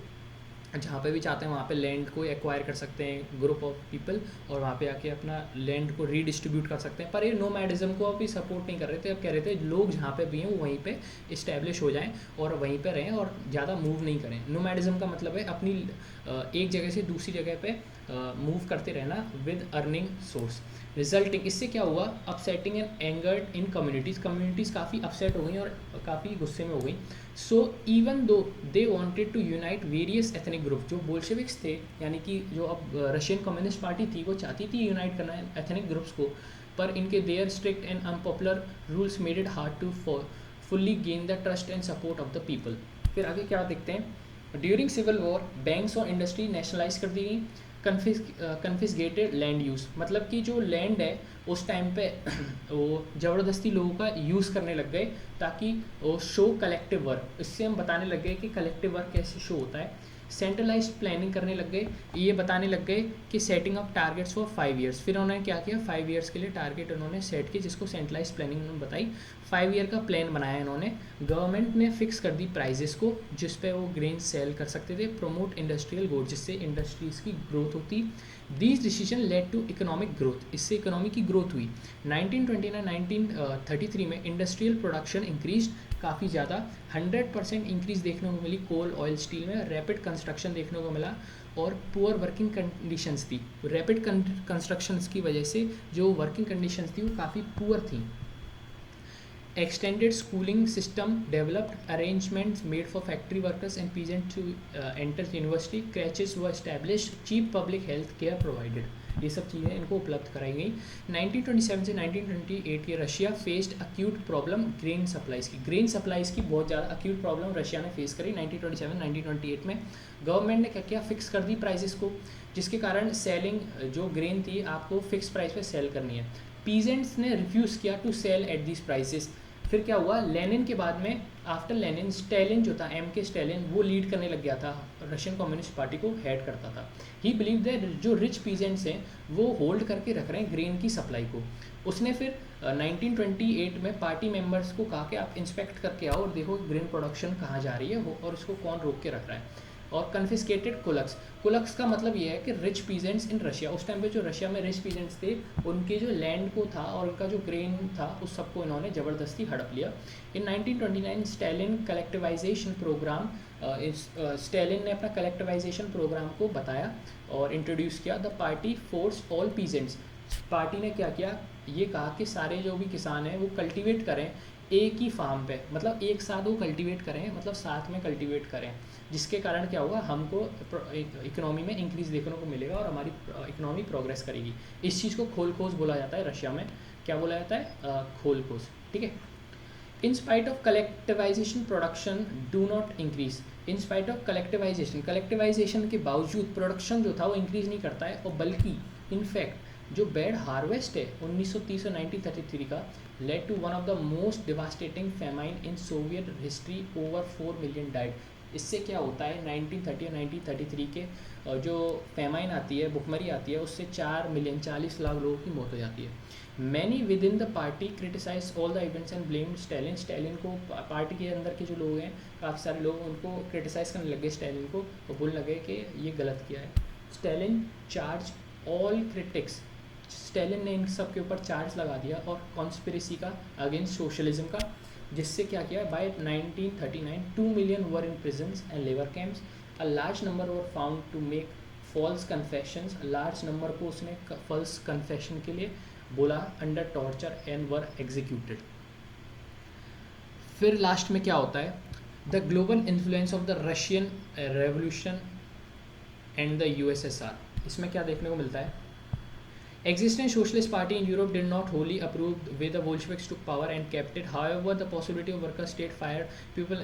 जहाँ पे भी चाहते हैं वहाँ पे लैंड को एक्वायर कर सकते हैं, ग्रुप ऑफ पीपल, और वहाँ पे आके अपना लैंड को रीडिस्ट्रीब्यूट कर सकते हैं। पर ये नोमैडिज्म को अभी सपोर्ट नहीं कर रहे थे, अब कह रहे थे लोग जहाँ पे भी हैं वो वहीं पे इस्टेब्लिश हो जाएं और वहीं पे रहें और ज़्यादा मूव नहीं करें। नोमैडिज्म का मतलब है अपनी एक जगह से दूसरी जगह पे मूव करते रहना विद अर्निंग सोर्स। रिजल्टिंग, इससे क्या हुआ, upsetting and angered in communities काफ़ी अपसेट हो गई और काफ़ी गुस्से में हो गई। So even though they wanted to unite various ethnic group, जो बोल्शेविक्स थे यानी कि जो अब रशियन कम्युनिस्ट पार्टी थी, वो चाहती थी यूनाइट करना एथनिक ग्रुप्स को, पर इनके their strict and unpopular rules made it hard to fully gain the trust and support of the people. फिर आगे क्या देखते हैं, ड्यूरिंग सिविल वॉर बैंक्स और इंडस्ट्री नेशनलाइज कर दी गई। कन्फिस्केटेड लैंड यूज़, मतलब कि जो लैंड है उस टाइम पे वो ज़बरदस्ती लोगों का यूज़ करने लग गए ताकि वो शो कलेक्टिव वर्क, इससे हम बताने लग गए कि कलेक्टिव वर्क कैसे शो होता है। सेंट्रलाइज्ड प्लानिंग करने लग गए, ये बताने लग गए कि setting up targets for 5 years, फिर उन्होंने क्या किया, 5 ईयर्स के लिए टारगेट उन्होंने सेट किए, जिसको सेंट्रलाइज प्लानिंग उन्होंने बताई। 5 ईयर का प्लान बनाया इन्होंने। गवर्नमेंट ने फिक्स कर दी प्राइजेस को जिस पे वो ग्रेन सेल कर सकते थे। प्रमोट इंडस्ट्रियल ग्रोथ, जिससे इंडस्ट्रीज़ की ग्रोथ होती। These decision led to economic growth, इससे इकोनॉमी की ग्रोथ हुई। 1929-1933 में इंडस्ट्रियल प्रोडक्शन इंक्रीज काफ़ी ज़्यादा, 100% इंक्रीज देखने को मिली कोल ऑयल स्टील में। रैपिड कंस्ट्रक्शन देखने को मिला और पुअर वर्किंग कंडीशंस थी। रैपिड कंस्ट्रक्शंस की वजह से जो वर्किंग कंडीशंस थी वो काफ़ी पुअर थी। Extended schooling system developed, arrangements made for factory workers and peasants to enter university, crèches were established, cheap public health care provided, ये सब चीज़ें इनको उपलब्ध कराई गई। 1927 से 1928 के Russia faced acute problem grain supplies की। ग्रेन सप्लाईज़ की बहुत ज़्यादा अक्यूट प्रॉब्लम रशिया ने फेस करी 1927-1928 में। गवर्नमेंट ने क्या किया, फिक्स कर दी प्राइसेस को, जिसके कारण सेलिंग जो ग्रेन थी आपको फिक्स प्राइस पे सेल करनी है। पीजेंट्स ने रिफ्यूज़ किया to sell at this prices. फिर क्या हुआ, लेनिन के बाद में आफ्टर लेनिन स्टालिन जो था, एम के स्टालिन, वो लीड करने लग गया था, रशियन कम्युनिस्ट पार्टी को हेड करता था। ही बिलीव दैट जो रिच पीजेंट्स हैं वो होल्ड करके रख रहे हैं ग्रेन की सप्लाई को। उसने फिर 1928 में पार्टी मेंबर्स को कहा कि आप इंस्पेक्ट करके आओ और देखो ग्रेन प्रोडक्शन कहाँ जा रही है वो और उसको कौन रोक के रख रहा है। और कन्फिस्केटेड कुलक्स का मतलब ये है कि रिच पीजेंट्स इन रशिया, उस टाइम पे जो रशिया में रिच पीजेंट्स थे उनके जो लैंड को था और उनका जो ग्रेन था उस सबको इन्होंने ज़बरदस्ती हड़प लिया। इन 1929 स्टालिन कलेक्टिवाइजेशन प्रोग्राम, स्टालिन ने अपना कलेक्टिवाइजेशन प्रोग्राम को बताया और इंट्रोड्यूस किया। The party force all peasants, party ने क्या किया, ये कहा कि सारे जो भी किसान हैं वो कल्टीवेट करें एक ही फार्म पे, मतलब एक साथ वो कल्टीवेट करें, मतलब साथ में कल्टीवेट करें, जिसके कारण क्या होगा, हमको इकोनॉमी में इंक्रीज देखने को मिलेगा और हमारी इकोनॉमी प्रोग्रेस करेगी। इस चीज़ को खोल खोज बोला जाता है रशिया में। क्या बोला जाता है, खोल खोज, ठीक है। In spite of collectivisation production do not increase. In spite of collectivisation के बावजूद प्रोडक्शन जो था वो इंक्रीज नहीं करता है, और बल्कि इनफैक्ट जो बैड हार्वेस्ट है 1930 और 1933 का led to one of the most devastating famine in Soviet history, over 4 million died. इससे क्या होता है 1930 और 1933 के जो फेमाइन आती है, भुखमरी आती है, उससे 4 मिलियन 40 लाख लोगों की मौत हो जाती है। Many within the party criticise all the events and blame Stalin. Stalin को, पार्टी के अंदर के जो लोग हैं काफ़ी सारे लोग उनको क्रिटिसाइज करने लगे स्टैलिन को, और बोलने लगे कि ये गलत किया है। Stalin charge all critics, Stalin ने इन सब के ऊपर चार्ज लगा दिया और कॉन्स्पिरेसी का अगेंस्ट सोशलिज्म का, जिससे क्या किया by 1939 2 million were in prisons and labour camps, a large number were found to make false confessions, large number को उसने फॉल्स कन्फेशन के लिए बोला, under torture and were executed. फिर लास्ट में क्या होता है, the global influence of the Russian revolution and the USSR. इसमें क्या देखने को मिलता है, existing socialist party in Europe did not wholly approve way the Bolsheviks took power and kept it. However, the possibility of worker state fired people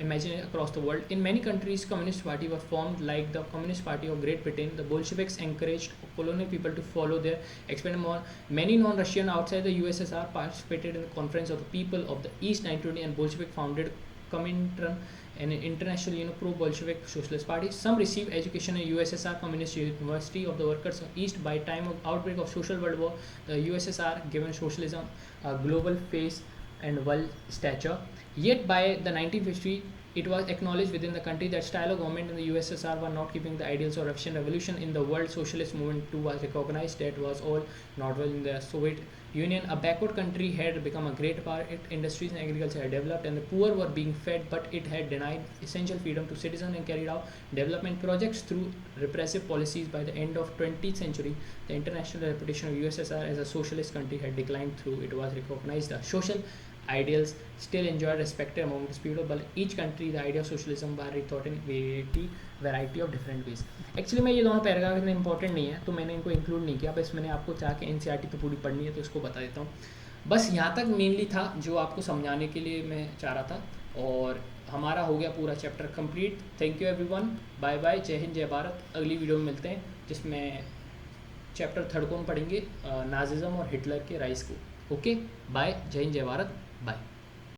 imagined across the world. In many countries, communist party were formed, like the Communist Party of Great Britain. The Bolsheviks encouraged colonial people to follow their experiment. Many non-Russian outside the USSR participated in the Conference of the People of the East 1920, and Bolshevik founded Comintern, an international pro-Bolshevik socialist party. Some received education in USSR Communist University of the Workers of East. By time of outbreak of Social World War, the USSR given socialism a global face and world stature. Yet by the 1950s, it was acknowledged within the country that style of government in the USSR were not keeping the ideals of Russian Revolution. In the world, socialist movement too was recognized that was all not well in the Soviet Union. A backward country had become a great power. Its industries and agriculture had developed, and the poor were being fed, but it had denied essential freedom to citizens and carried out development projects through repressive policies. By the end of 20th century, the international reputation of USSR as a socialist country had declined. Through it was recognized the social ideals still enjoyed respect among its people, but each country the idea of socialism were rethought in variety of different ways. Actually में ये दोनों paragraph इतने important नहीं है तो मैंने इनको include नहीं किया, बस मैंने आपको चाह के एनसीईआरटी तो पूरी पढ़नी है तो इसको बता देता हूँ। बस यहाँ तक मेनली था जो आपको समझाने के लिए मैं चाह रहा था, और हमारा हो गया पूरा chapter complete. Thank you everyone, bye bye, जय हिंद जय भारत। अगली वीडियो में मिलते हैं जिसमें चैप्टर 3 को हम पढ़ेंगे नाजिज्म और हिटलर के राइज को। ओके बाय, जय हिंद जय भारत, बाय।